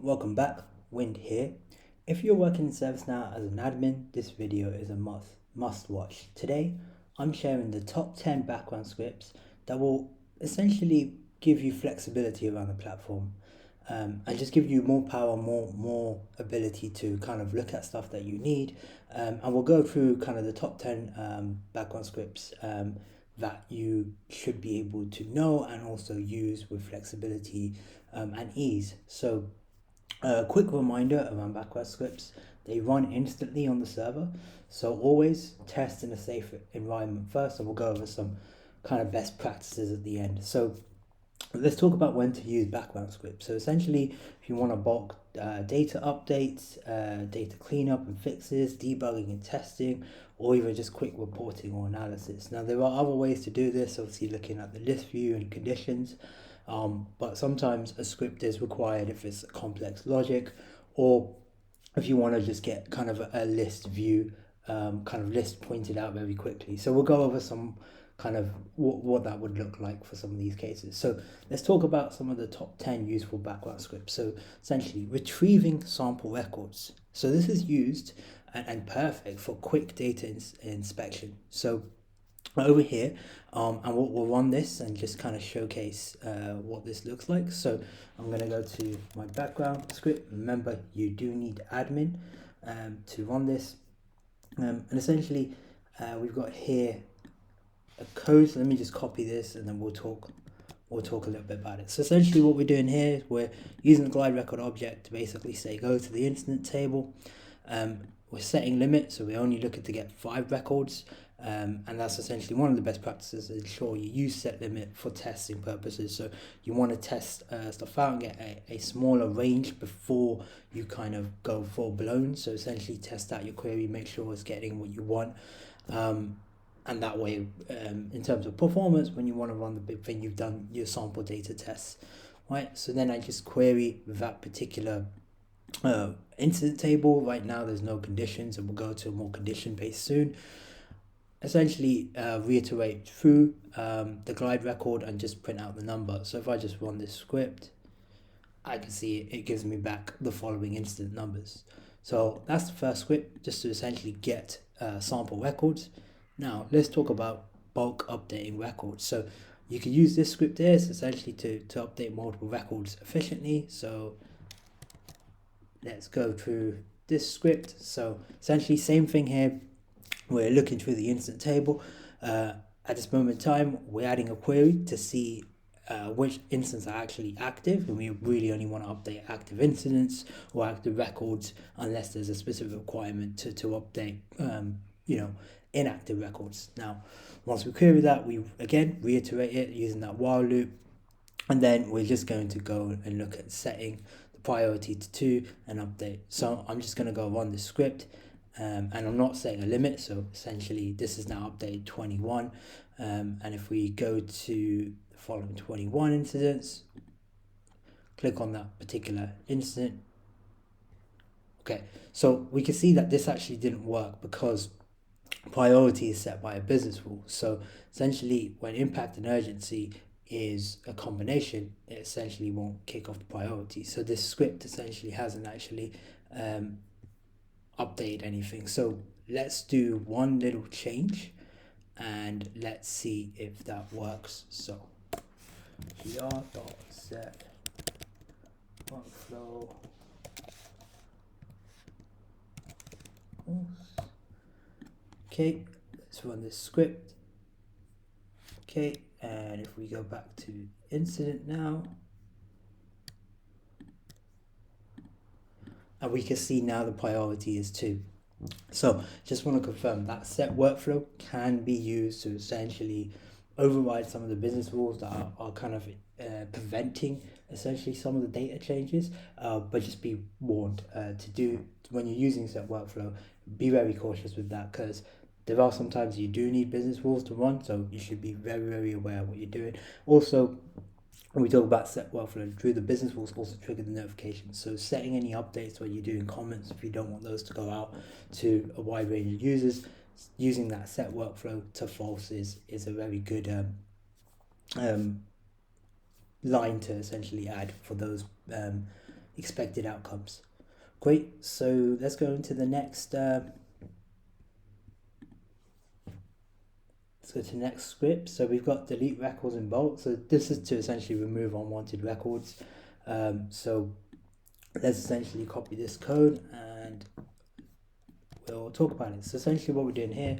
welcome back, Wind here. If you're working in ServiceNow as an admin, this video is a must watch. Today, I'm sharing the top 10 background scripts that will essentially give you flexibility around the platform and just give you more power, more ability to kind of look at stuff that you need. And we'll go through kind of the top 10 background scripts that you should be able to know and also use with flexibility and ease. So a quick reminder around background scripts, they run instantly on the server, so always test in a safe environment first, and we'll go over some kind of best practices at the end. So let's talk about when to use background scripts. So essentially, if you want to bulk data updates, data cleanup and fixes, debugging and testing, or even just quick reporting or analysis. Now there are other ways to do this, obviously looking at the list view and conditions, but sometimes a script is required if it's complex logic, or if you want to just get kind of a list view, kind of list pointed out very quickly. So we'll go over some kind of what that would look like for some of these cases. So let's talk about some of the top 10 useful background scripts. So essentially, retrieving sample records. So this is used and perfect for quick data inspection. So over here, and we'll run this and just kind of showcase what this looks like. So I'm going to go to my background script. Remember, you do need admin to run this, and essentially we've got here a code. So let me just copy this and then we'll talk a little bit about it. So essentially what we're doing here is we're using the glide record object to basically say go to the incident table. We're setting limits, so we're only looking to get 5 records, and that's essentially one of the best practices. Ensure you use set limit for testing purposes. So you want to test stuff out and get a smaller range before you kind of go full blown. So essentially test out your query, make sure it's getting what you want. And that way, in terms of performance, when you want to run the big thing, you've done your sample data tests, right? So then I just query that particular incident table. Right now there's no conditions, and we'll go to a more condition based soon. Essentially reiterate through the glide record and just print out the number. So if I just run this script, I can see it gives me back the following incident numbers. So that's the first script, just to essentially get sample records. Now let's talk about bulk updating records. So you can use this script here essentially to update multiple records efficiently. So let's go through this script. So essentially same thing here. We're looking through the incident table. At this moment in time, we're adding a query to see which incidents are actually active, and we really only want to update active incidents or active records unless there's a specific requirement to update inactive records. Now once we query that, we again reiterate it using that while loop, and then we're just going to go and look at setting the priority to 2 and update. So I'm just going to go run this script, and I'm not setting a limit, so essentially this is now updated 21, and if we go to the following 21 incidents, click on that particular incident. Okay, so we can see that this actually didn't work because priority is set by a business rule. So essentially when impact and urgency is a combination, it essentially won't kick off the priority. So this script essentially hasn't actually updated anything. So let's do one little change and let's see if that works. So gr.set workflow. Okay, let's run this script. Okay, and if we go back to incident now, and we can see now the priority is 2. So just want to confirm that set workflow can be used to essentially override some of the business rules that are kind of preventing essentially some of the data changes, but just be warned to do when you're using set workflow, be very cautious with that, because there are sometimes you do need business rules to run, so you should be very aware of what you're doing. Also, when we talk about set workflow, through the business rules also trigger the notifications. So setting any updates where you're doing comments, if you don't want those to go out to a wide range of users, using that set workflow to false is a very good line to essentially add for those expected outcomes. Great, so let's go into the next let's go to the next script. So we've got delete records in bulk. So this is to essentially remove unwanted records. So let's essentially copy this code and we'll talk about it. So essentially what we're doing here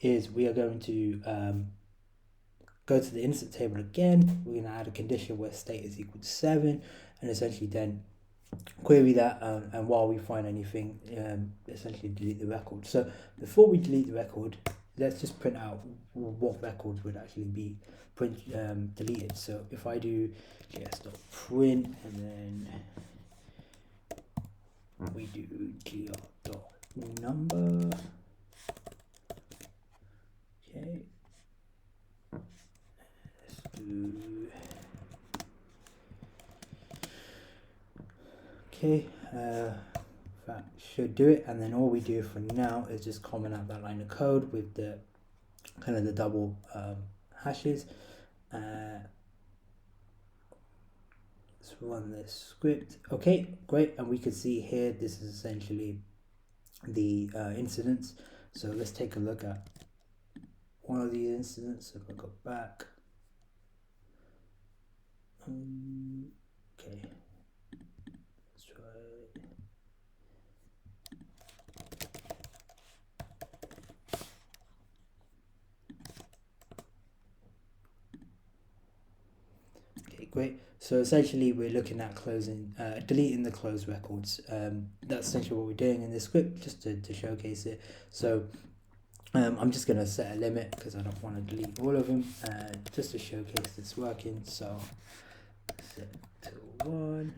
is we are going to go to the instant table again. We're going to add a condition where state is equal to 7 and essentially then query that, and while we find anything, essentially delete the record. So before we delete the record, let's just print out what records would actually be deleted. So if I do js.print and then we do gr.number, okay, let's do, okay, that should do it. And then all we do for now is just comment out that line of code with the kind of the double hashes. Let's run this script. Okay, great. And we can see here this is essentially the incidents. So let's take a look at one of these incidents. If I go back, okay, let's try it. Okay, great. So essentially we're looking at deleting the closed records. That's essentially what we're doing in this script, just to showcase it. So I'm just going to set a limit because I don't want to delete all of them, just to showcase it's working. So set to 1,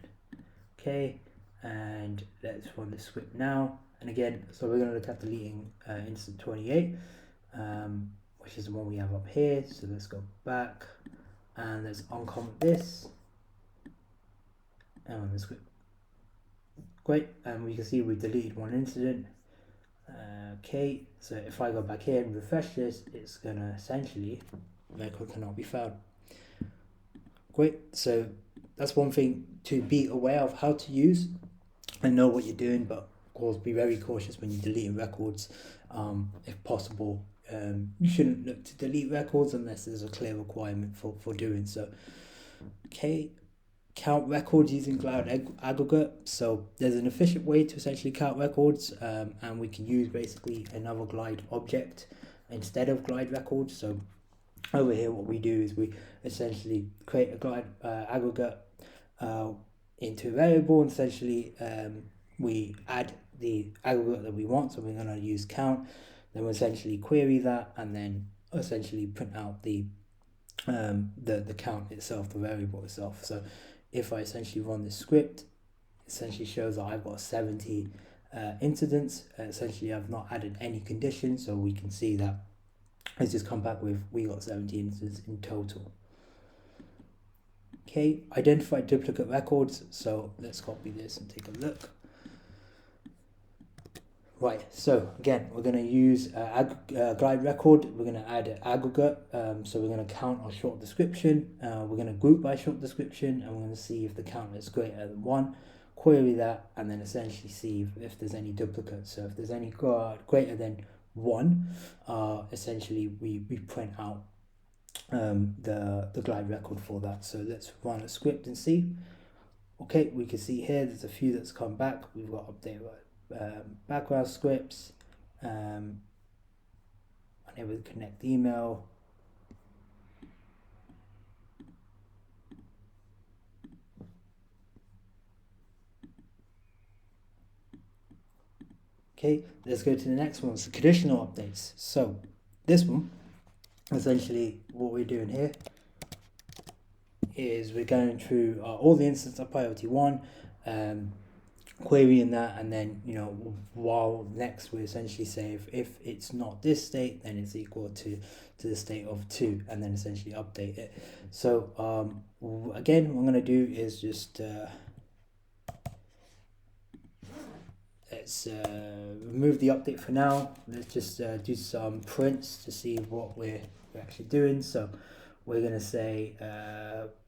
okay, and let's run the script now. And again, so we're going to look at deleting instant 28, which is the one we have up here. So let's go back and let's uncomment this and run the script. Great, and we can see we deleted one incident. Okay, so if I go back here and refresh this, it's gonna essentially record cannot be found. Great, so that's one thing to be aware of how to use and know what you're doing, but of course be very cautious when you're deleting records. If possible, you shouldn't look to delete records unless there's a clear requirement for doing so. Okay, count records using GlideAggregate. So there's an efficient way to essentially count records, and we can use basically another Glide object instead of Glide records. So over here what we do is we essentially create a GlideAggregate into a variable, and essentially we add the aggregate that we want. So we're going to use count, then we'll essentially query that and then essentially print out the count itself, the variable itself. So if I essentially run this script, it essentially shows that I've got 70 incidents. Essentially I've not added any conditions, so we can see that it's just come back with we got 70 incidents in total. Okay, identify duplicate records. So let's copy this and take a look. Right, so again, we're going to use glide record. We're going to add an aggregate. So we're going to count our short description. We're going to group by short description, and we're going to see if the count is greater than 1. Query that, and then essentially see if there's any duplicates. So if there's any greater than 1, essentially we print out the glide record for that. So let's run a script and see. Okay, we can see here there's a few that's come back. We've got update background scripts, enable connect email, okay, let's go to the next one. So conditional updates. So this one, essentially what we're doing here is we're going through all the instances of priority 1, querying that, and then while next we essentially say if it's not this state, then it's equal to the state of 2, and then essentially update it. So again, what I'm going to do is just let's remove the update for now. Let's just do some prints to see what we're actually doing. So we're going to say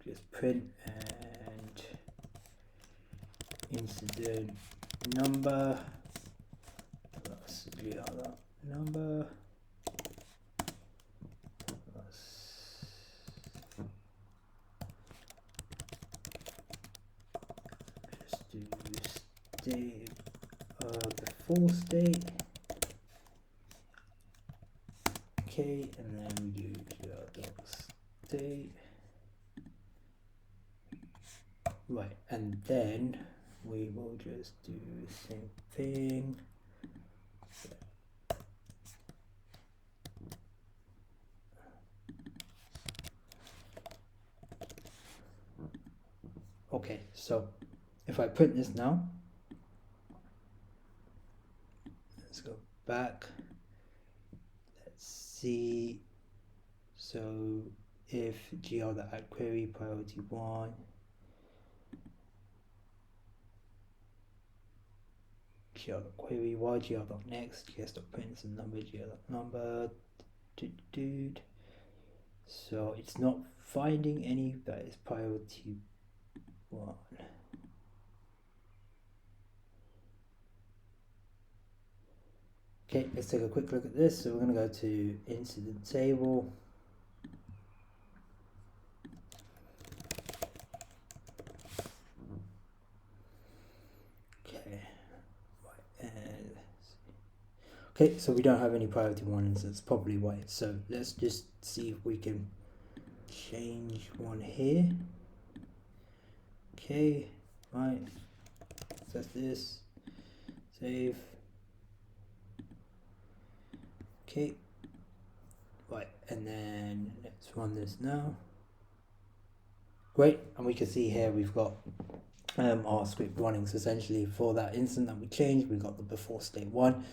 just print and incident number plus GlideAggregate number plus just do state before state. Okay, and then we do GlideAggregate. Right, and then we will just do the same thing. Okay, so if I print this now, let's go back. Let's see. So if GL.add query priority 1, GL.query y, GL.next, GS.print some number, GL.number, so it's not finding any that is priority 1. Okay, let's take a quick look at this. So we're going to go to incident table. Okay, right, and okay, so we don't have any priority 1, so it's probably why. So let's just see if we can change one here. Okay, right, that's this, save. Okay, right, and then let's run this now. Great, and we can see here we've got our script running. So essentially for that instant that we changed, we got the before state 1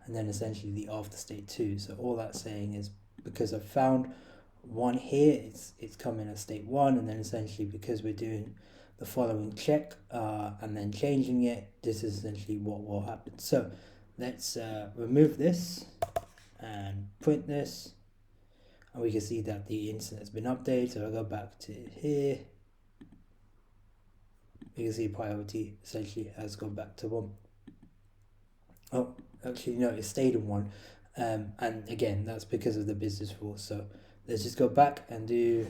and then essentially the after state 2. So all that's saying is because I've found 1 here, it's coming as state 1, and then essentially because we're doing the following check and then changing it, this is essentially what will happen. So let's remove this and print this, and we can see that the instant has been updated. So I go back to here, you can see priority essentially has gone back to 1. Oh, actually no, it stayed in 1, and again that's because of the business rule. So let's just go back and do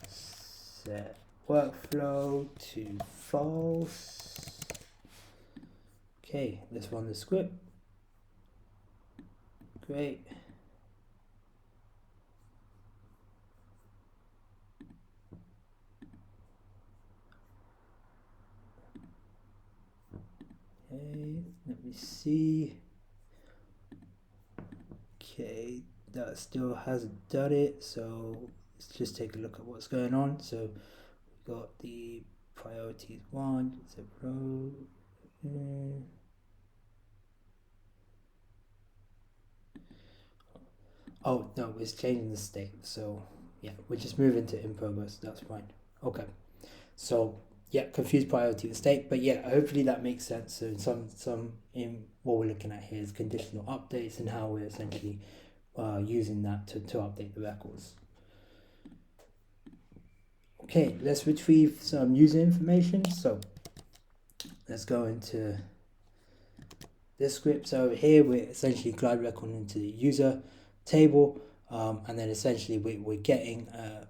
set workflow to false. Okay, let's run the script. Great. Okay, let me see. Okay, that still hasn't done it, so let's just take a look at what's going on. So we've got the priorities 1, 0. Oh no, it's changing the state. So yeah, we're just moving to in progress. That's fine. Okay, so yeah, confused priority with state, but yeah, hopefully that makes sense. So some in what we're looking at here is conditional updates and how we're essentially using that to update the records. Okay, let's retrieve some user information. So let's go into this script. So here we're essentially glide record into the user table, and then essentially we're getting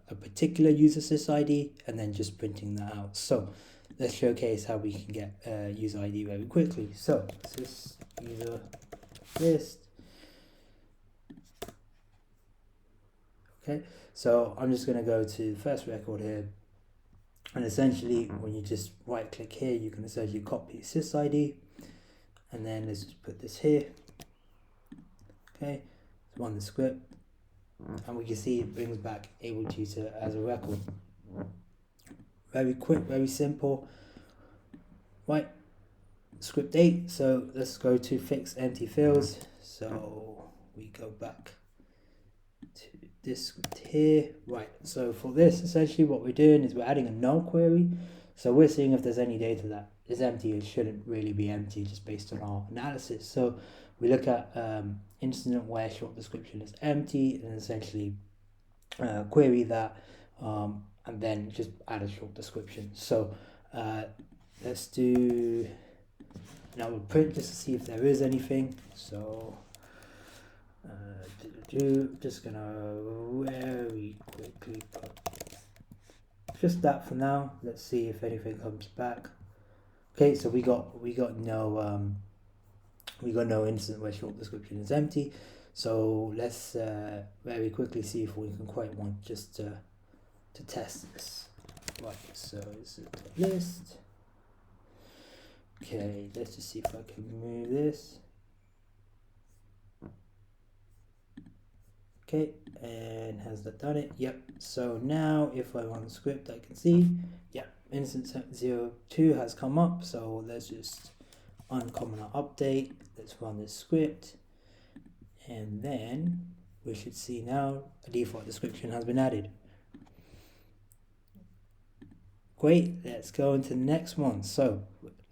a particular user sys ID and then just printing that out. So let's showcase how we can get user ID very quickly. So sys user list. Okay, so I'm just going to go to the first record here, and essentially when you just right click here, you can essentially copy sys ID, and then let's just put this here. Okay, let's run the script, and we can see it brings back able to use it as a record. Very quick, very simple. Right, script 8. So let's go to fix empty fields. So we go back to this script here. Right, so for this, essentially what we're doing is we're adding a null query. So we're seeing if there's any data that is empty. It shouldn't really be empty just based on our analysis. So we look at incident where short description is empty, and essentially query that, and then just add a short description. So let's do, now we'll print just to see if there is anything. So just gonna very quickly put just that for now. Let's see if anything comes back. Okay, so we got no instance where short description is empty. So let's very quickly see if we can quite want just to test this. Right, so it's a list. Okay, let's just see if I can move this. Okay, and has that done it? Yep. So now if I run the script, I can see, yep, instance 02 has come up. So let's just uncomment our update. Let's run this script. And then we should see now a default description has been added. Great, let's go into the next one. So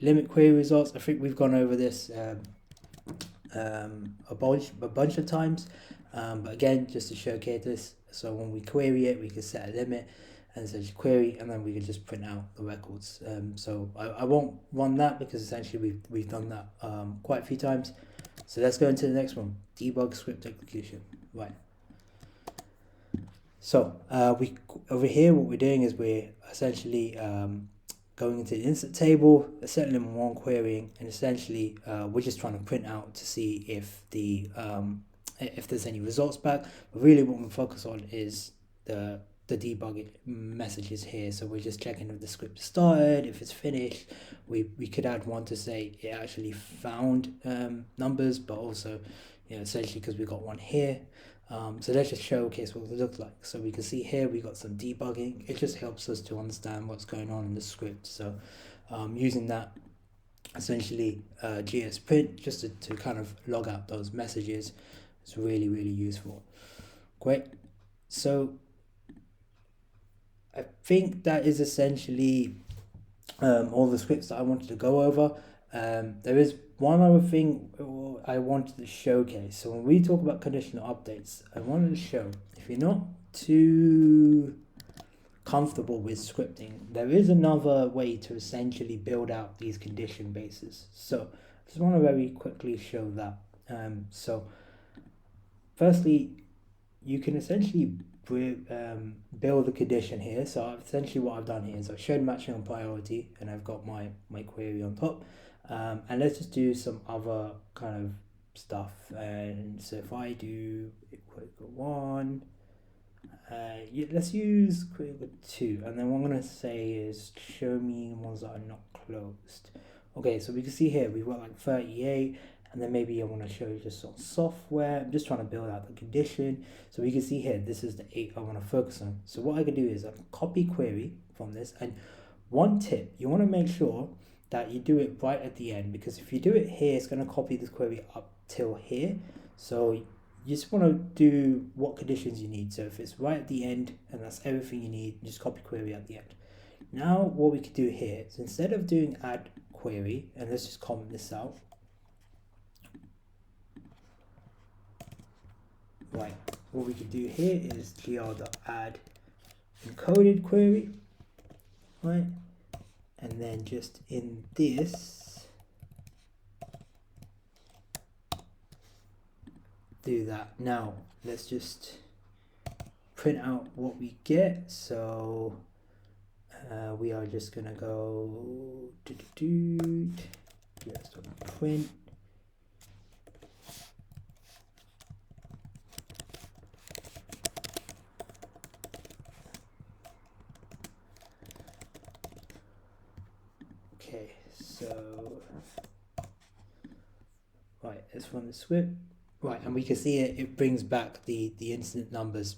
limit query results, I think we've gone over this a bunch of times. But again, just to showcase this, so when we query it, we can set a limit and essentially query, and then we can just print out the records. So I won't run that because essentially we've done that quite a few times. So let's go into the next one, debug script execution. Right. So we over here, what we're doing is we're essentially going into the instant table, setting them one querying, and essentially we're just trying to print out to see if if there's any results back. But really what we focus on is the debug messages here. So we're just checking if the script started, if it's finished. We could add one to say it actually found numbers, but also, you know, essentially because we got one here. So let's just showcase what it looks like. So we can see here we got some debugging. It just helps us to understand what's going on in the script. So using that, essentially GS print, just to kind of log out those messages, is really, really useful. Great. So I think that is essentially all the scripts that I wanted to go over. There is one other thing I wanted to showcase. So when we talk about conditional updates, I wanted to show, if you're not too comfortable with scripting, there is another way to essentially build out these condition bases. So I just want to very quickly show that. So firstly, you can essentially build a condition here. So essentially what I've done here is I've shown matching on priority, and I've got my query on top. And let's just do some other kind of stuff. And so if I do equal 1, let's use equal 2, and then what I'm going to say is show me the ones that are not closed. Okay, so we can see here we've got like 38, and then maybe I want to show you just some software. I'm just trying to build out the condition. So we can see here, this is the 8 I want to focus on. So what I can do is I can copy query from this, and one tip, you want to make sure that you do it right at the end, because if you do it here, it's going to copy this query up till here. So you just want to do what conditions you need. So if it's right at the end and that's everything you need, just copy query at the end. Now what we could do here is instead of doing add query, and let's just comment this out. Right, what we could do here is gr.add encoded query, right? And then just in this, do that. Now let's just print out what we get. So we are just gonna go print. Okay, so right, let's run the script. Right, and we can see it brings back the incident numbers.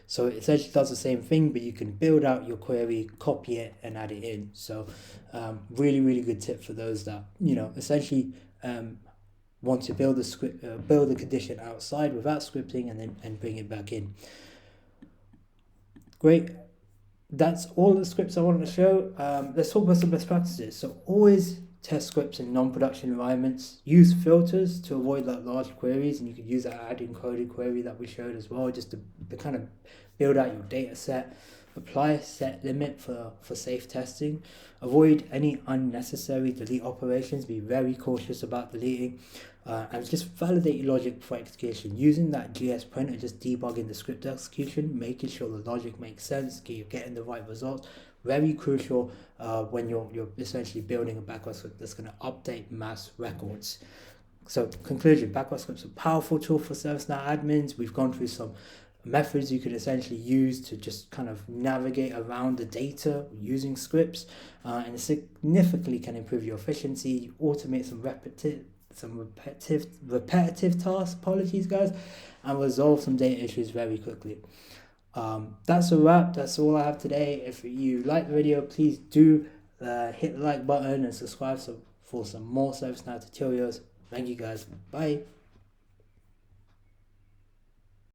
So it essentially does the same thing, but you can build out your query, copy it, and add it in. So really, really good tip for those that, you know, essentially want to build a script, build a condition outside without scripting, and bring it back in. Great. That's all the scripts I wanted to show. Let's talk about some best practices. So always test scripts in non-production environments. Use filters to avoid like large queries, and you could use that add encoded query that we showed as well, just to kind of build out your data set. apply a set limit for safe testing, avoid any unnecessary delete operations, be very cautious about deleting, and just validate your logic before execution. Using that GS printer, just debugging the script execution, making sure the logic makes sense, you're getting the right results. Very crucial when you're essentially building a backward script that's going to update mass records. So conclusion, backward scripts are a powerful tool for ServiceNow admins. We've gone through some methods you can essentially use to just kind of navigate around the data using scripts, and it significantly can improve your efficiency, automate some repetitive tasks, apologies guys, and resolve some data issues very quickly. That's a wrap. That's all I have today. If you like the video, please do hit the like button and subscribe for some more ServiceNow tutorials. Thank you guys. Bye.